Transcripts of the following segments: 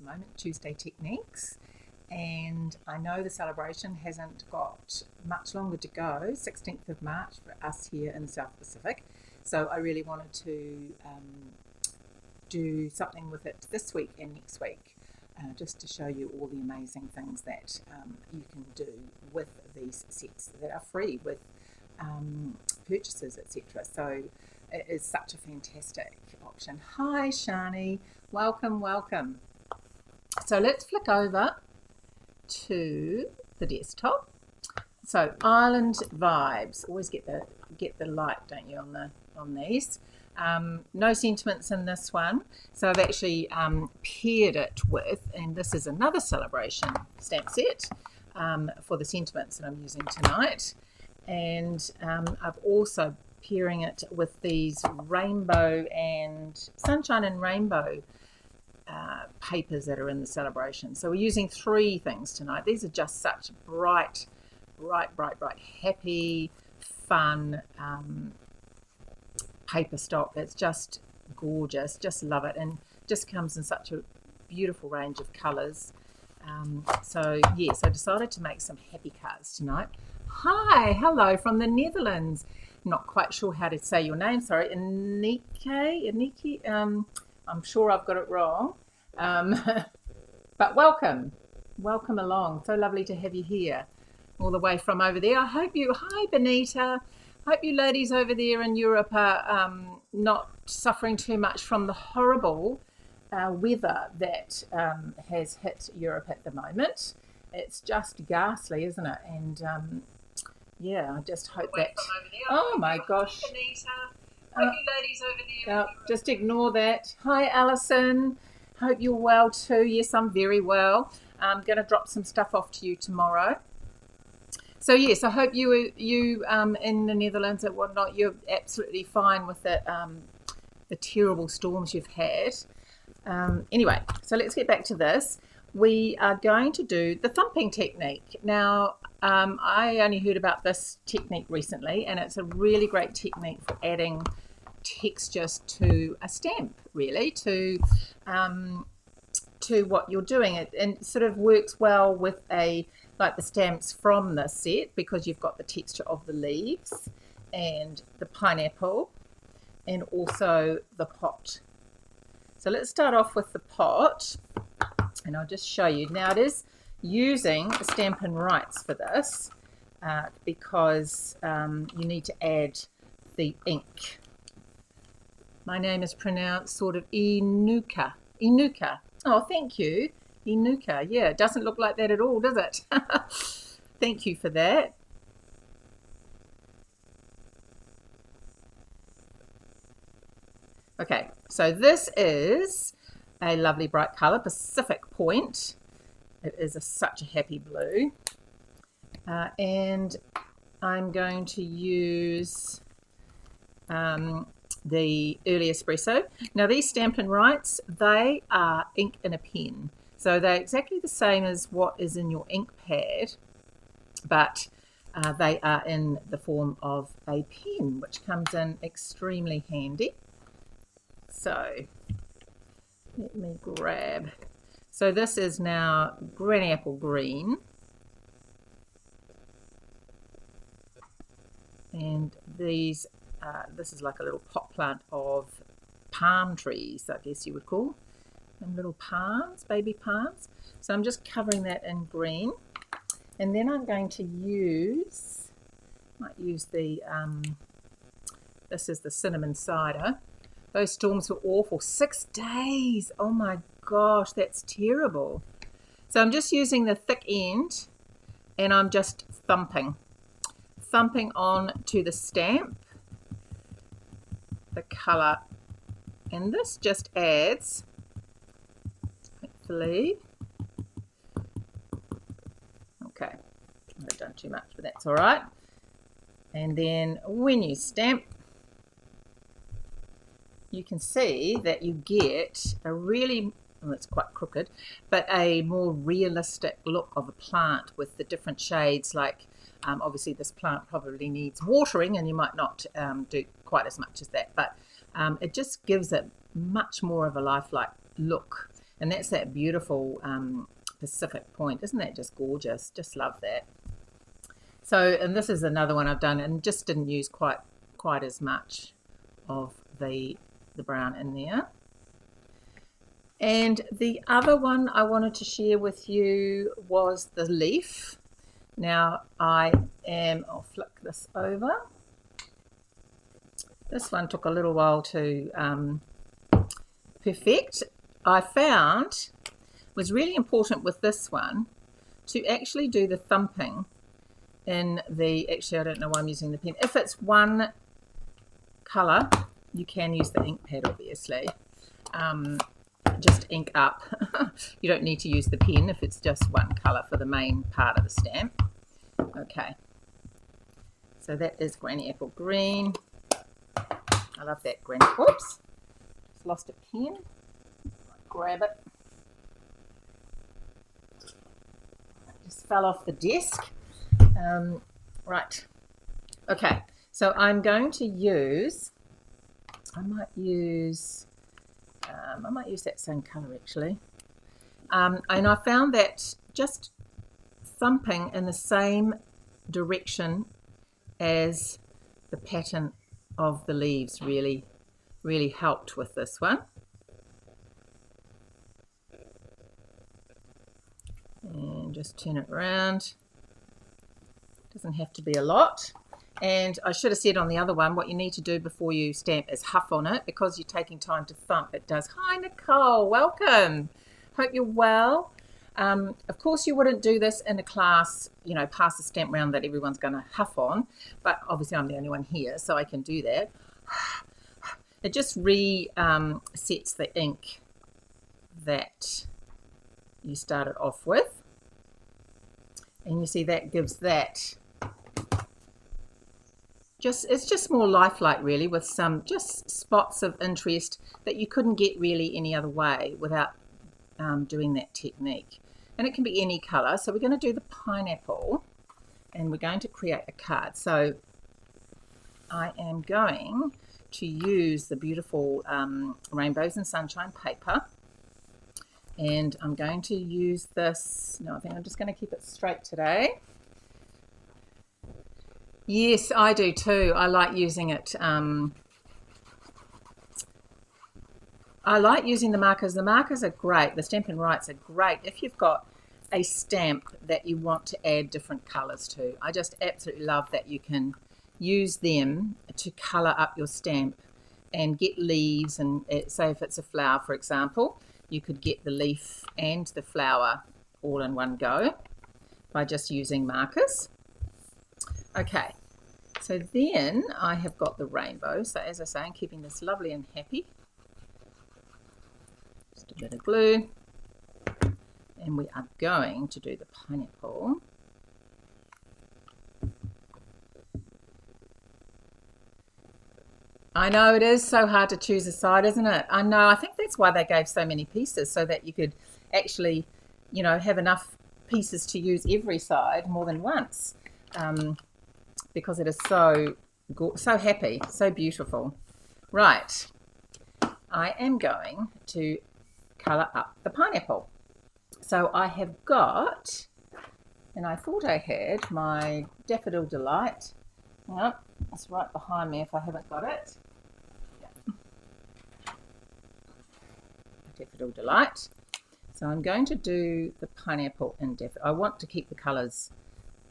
the moment, Tuesday Techniques. And I know the celebration hasn't got much longer to go, 16th of March for us here in the South Pacific. So I really wanted to do something with it this week and next week, just to show you all the amazing things that you can do with these sets that are free with purchases, etc. So it is such a fantastic option. Hi Shani, welcome, welcome. So let's flick over to the desktop. So Island Vibes, always get the light, don't you, on these. No sentiments in this one, so I've actually paired it with, and this is another celebration stamp set for the sentiments that I'm using tonight, and I've also pairing it with these rainbow and sunshine and rainbow papers that are in the celebration. So we're using three things tonight. These are just such bright, happy, fun paper stock. It's just gorgeous, just love it, and just comes in such a beautiful range of colours. So yes, I decided to make some happy cards tonight. Hi, hello from the Netherlands. Not quite sure how to say your name, sorry. Aniki, I'm sure I've got it wrong, but welcome along. So lovely to have you here all the way from over there. Hi Benita, hope you ladies over there in Europe are not suffering too much from the horrible weather that has hit Europe at the moment. It's just ghastly, isn't it? And yeah, I just hope that, oh my gosh, hope you ladies over there, just ignore that. Hi Alison, hope you're well too. Yes, I'm very well. I'm going to drop some stuff off to you tomorrow. So yes, I hope you in the Netherlands and whatnot, you're absolutely fine with the terrible storms you've had. Anyway, so let's get back to this. We are going to do the thumping technique. Now, I only heard about this technique recently, and it's a really great technique for adding textures to a stamp, really, to what you're doing. And it sort of works well with like the stamps from the set, because you've got the texture of the leaves and the pineapple and also the pot. So let's start off with the pot, and I'll just show you. Now it is using Stampin' Rights for this because you need to add the ink. My name is pronounced sort of Inuka. Oh, thank you. Inuka. Yeah, it doesn't look like that at all, does it? Thank you for that. Okay, so this is a lovely bright colour, Pacific Point. It is such a happy blue. And I'm going to use the Early Espresso. Now these Stampin' Rights, they are ink in a pen. So they're exactly the same as what is in your ink pad, but they are in the form of a pen, which comes in extremely handy. So let me grab. So this is now Granny Apple Green. And these, this is like a little pot plant of palm trees, I guess you would call. And little palms, baby palms. So I'm just covering that in green. And then I'm going to use, might use the, this is the cinnamon cider. Those storms were awful. 6 days. Oh my gosh, that's terrible. So I'm just using the thick end, and I'm just thumping on to the stamp, the colour, and this just adds, hopefully, okay, I've done too much, but that's all right. And then when you stamp, you can see that you get a really, well, it's quite crooked, but a more realistic look of a plant with the different shades. Like obviously this plant probably needs watering, and you might not do quite as much as that, but it just gives it much more of a lifelike look. And that's that beautiful Pacific Point. Isn't that just gorgeous? Just love that. So, and this is another one I've done and just didn't use quite as much of the brown in there. And the other one I wanted to share with you was the leaf. Now I'll flick this over. This one took a little while to perfect. I found was really important with this one to actually do the thumping in the, actually I don't know why I'm using the pen. If it's one colour, you can use the ink pad obviously. Just ink up. You don't need to use the pen if it's just one colour for the main part of the stamp. Okay, so that is Granny Apple Green. I love that green. Oops, just lost a pen. Grab it. Just fell off the desk. Right. Okay, so I'm going to use, I might use that same colour actually. And I found that just thumping in the same direction as the pattern of the leaves really helped with this one. And just turn it around. Doesn't have to be a lot. And I should have said on the other one, what you need to do before you stamp is huff on it, because you're taking time to thump. It does. Hi Nicole, welcome. Hope you're well. Of course you wouldn't do this in a class, you know, pass the stamp round that everyone's going to huff on, but obviously I'm the only one here, so I can do that. It just resets the ink that you started off with. And you see that gives that it's just more lifelike really, with some just spots of interest that you couldn't get really any other way without doing that technique. And it can be any color. So we're going to do the pineapple and we're going to create a card. So I am going to use the beautiful Rainbows and Sunshine paper, and I'm going to use this. No, I think I'm just going to keep it straight today. Yes, I do too. I like using it. I like using the markers. The markers are great. The Stampin' Writes are great if you've got a stamp that you want to add different colors to. I just absolutely love that you can use them to color up your stamp and get leaves, and say if it's a flower, for example, you could get the leaf and the flower all in one go by just using markers. Okay, so then I have got the rainbow. So as I say, I'm keeping this lovely and happy. Just a bit of glue. And we are going to do the pineapple. I know it is so hard to choose a side, isn't it? I know. I think that's why they gave so many pieces, so that you could actually, you know, have enough pieces to use every side more than once. Because it is so happy, so beautiful. Right, I am going to colour up the pineapple. So I have got, and I thought I had my Daffodil Delight. No, it's right behind me if I haven't got it. Daffodil Delight. So I'm going to do the pineapple in daffodil. I want to keep the colours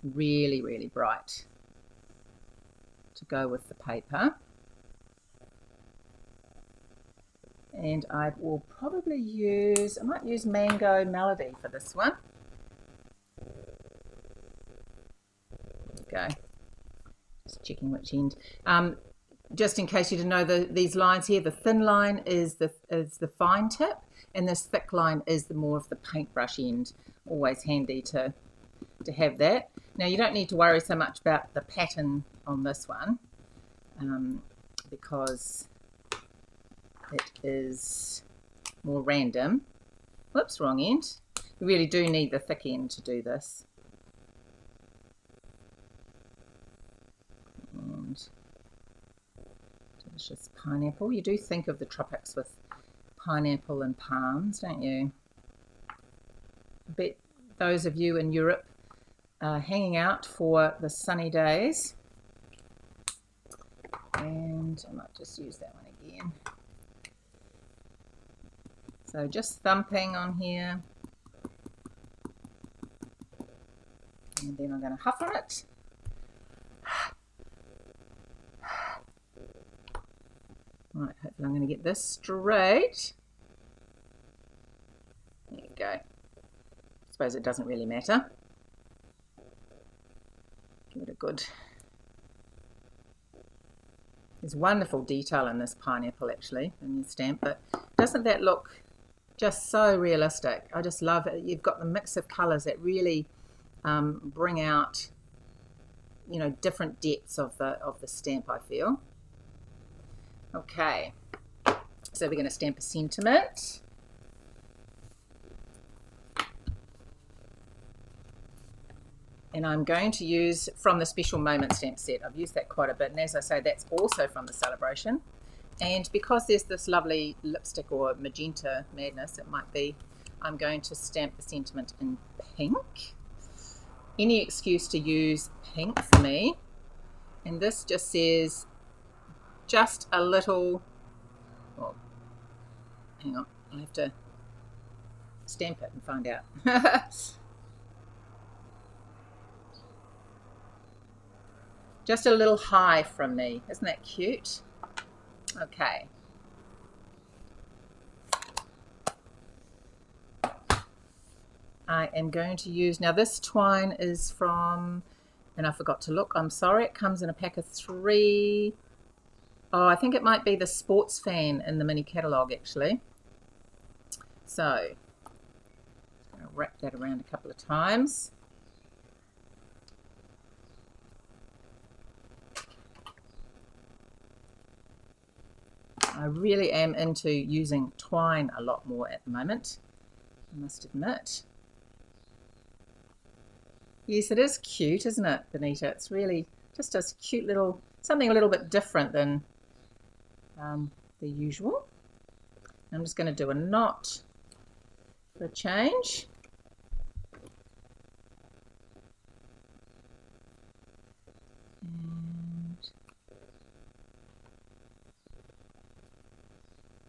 really, really bright to go with the paper. And I will probably use, I might use Mango Melody for this one. There we go. Just checking which end. Just in case you didn't know, these lines here, the thin line is the fine tip, and this thick line is the more of the paintbrush end. Always handy to have that. Now you don't need to worry so much about the pattern on this one, because it is more random. Whoops, wrong end. You really do need the thick end to do this. And delicious pineapple. You do think of the tropics with pineapple and palms, don't you? bet those of you in Europe are hanging out for the sunny days. And I might just use that one again. So just thumping on here. And then I'm going to huff on it. Right, hopefully I'm going to get this straight. There you go. I suppose it doesn't really matter. Give it a good... There's wonderful detail in this pineapple actually, in your stamp, but doesn't that look just so realistic? I just love it. You've got the mix of colours that really bring out, you know, different depths of the stamp, I feel. Okay, so we're going to stamp a sentiment. And I'm going to use from the Special Moment stamp set. I've used that quite a bit, and as I say, that's also from the Celebration. And because there's this lovely lipstick or magenta madness, it might be, I'm going to stamp the sentiment in pink. Any excuse to use pink for me. And this just says, just a little, well, hang on, I have to stamp it and find out. Just a little high from me. Isn't that cute? Okay. I am going to use, now this twine is from, and I forgot to look, I'm sorry, it comes in a pack of 3. Oh, I think it might be the Sports Fan in the mini catalogue actually. So, I'm going to wrap that around a couple of times. I really am into using twine a lot more at the moment, I must admit. Yes, it is cute, isn't it, Benita? It's really just a cute little, something a little bit different than the usual. I'm just going to do a knot for a change. And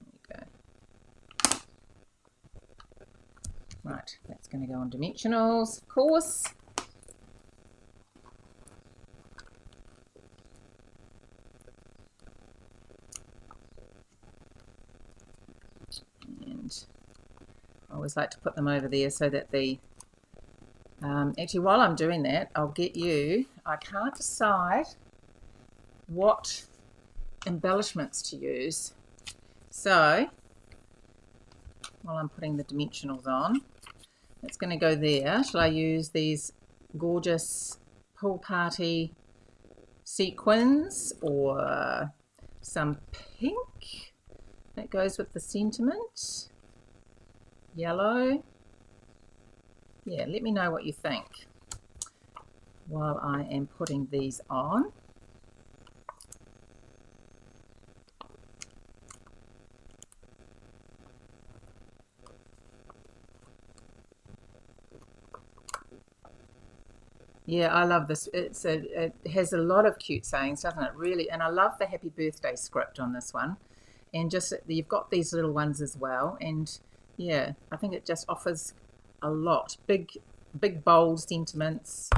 there you go. Right, that's going to go on dimensionals, of course. And I always like to put them over there so that the, actually while I'm doing that, I'll get you, I can't decide what embellishments to use. So, while I'm putting the dimensionals on, it's going to go there. Shall I use these gorgeous Pool Party sequins or some pink that goes with the sentiment? Yellow? Yeah, let me know what you think while I am putting these on. Yeah, I love this. It has a lot of cute sayings, doesn't it? Really, and I love the happy birthday script on this one. And just you've got these little ones as well. And yeah, I think it just offers a lot. Big, bold sentiments.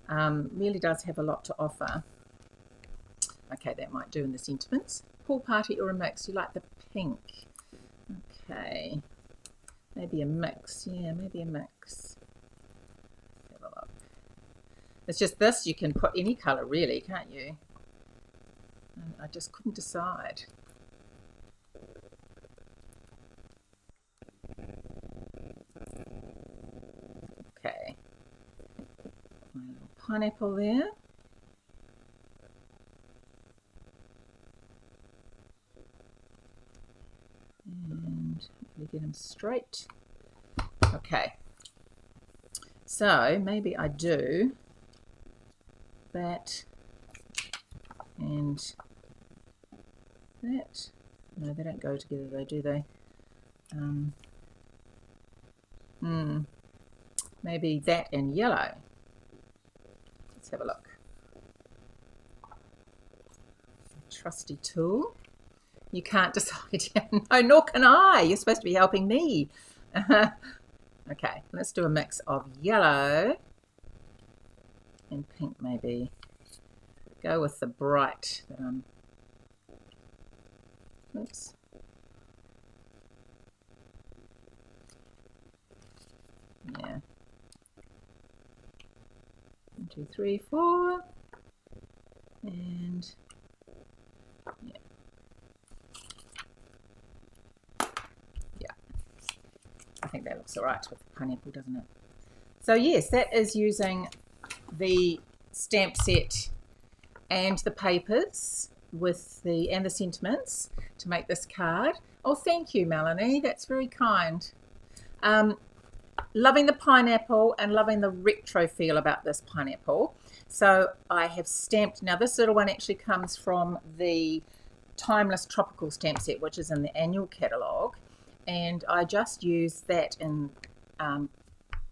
Really does have a lot to offer. Okay, that might do in the sentiments. Pool party or a mix? You like the pink? Okay, maybe a mix. Yeah, maybe a mix. Have a look. It's just this, you can put any colour really, can't you? And I just couldn't decide. Okay. My little pineapple there. And hopefully get them straight. Okay. So maybe I do that and that. No, they don't go together though, do they? maybe that in yellow. Let's have a look. Trusty tool. You can't decide. No, nor can I. You're supposed to be helping me. Okay, let's do a mix of yellow and pink maybe. Go with the bright that I'm... Oops. Yeah. 1, 2, 3, 4. And yeah. Yeah. I think that looks all right with the pineapple, doesn't it? So yes, that is using the stamp set and the papers with the and the sentiments to make this card. Oh, thank you, Melanie. That's very kind. Loving the pineapple and loving the retro feel about this pineapple. So I have stamped, now this little one actually comes from the Timeless Tropical stamp set, which is in the annual catalogue, and I just used that in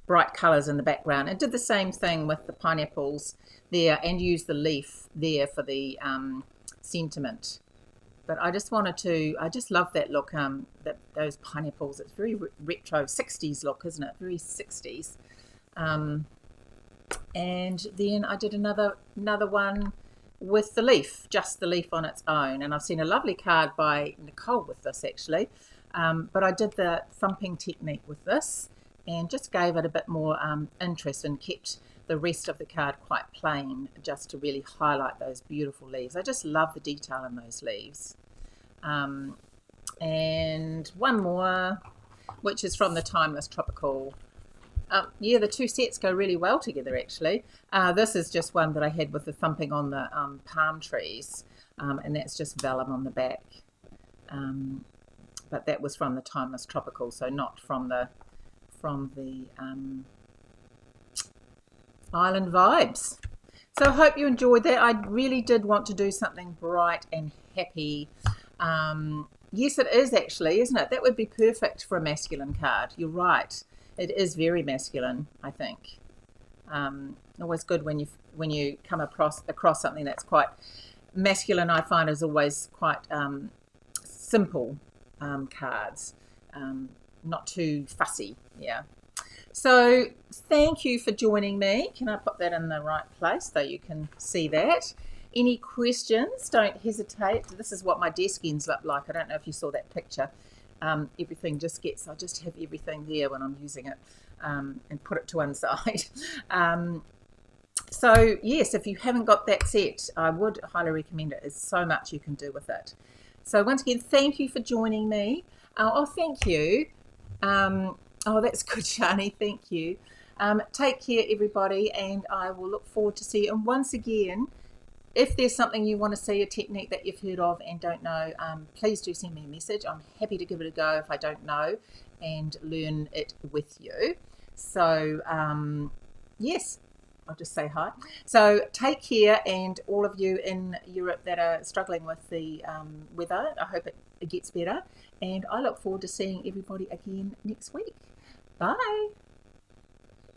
bright colours in the background and did the same thing with the pineapples there and used the leaf there for the sentiment. But I just wanted to, I just love that look, those pineapples. It's very retro 60s look, isn't it? Very 60s. And then I did another one with the leaf, just the leaf on its own. And I've seen a lovely card by Nicole with this actually. But I did the thumping technique with this and just gave it a bit more interest and kept the rest of the card quite plain, just to really highlight those beautiful leaves. I just love the detail in those leaves. And one more, which is from the Timeless Tropical. Yeah, the two sets go really well together actually. This is just one that I had with the thumping on the palm trees, and that's just vellum on the back. But that was from the Timeless Tropical, so not from the Island Vibes. So I hope you enjoyed that. I really did want to do something bright and happy. Yes, it is actually, isn't it? That would be perfect for a masculine card. You're right. It is very masculine, I think. Always good when you come across something that's quite masculine. I find is always quite simple cards, not too fussy. Yeah. So thank you for joining me. Can I put that in the right place so you can see that? Any questions, don't hesitate. This is what my desk ends up like. I don't know if you saw that picture. Everything just gets, I just have everything there when I'm using it, and put it to one side. So yes, if you haven't got that set, I would highly recommend it. There's so much you can do with it. So once again, thank you for joining me. Oh, thank you. Oh, that's good, Shani. Thank you. Take care, everybody, and I will look forward to see you. And once again, if there's something you want to see, a technique that you've heard of and don't know, please do send me a message. I'm happy to give it a go if I don't know and learn it with you. So, yes, I'll just say hi. So take care, and all of you in Europe that are struggling with the weather, I hope it gets better. And I look forward to seeing everybody again next week. Bye.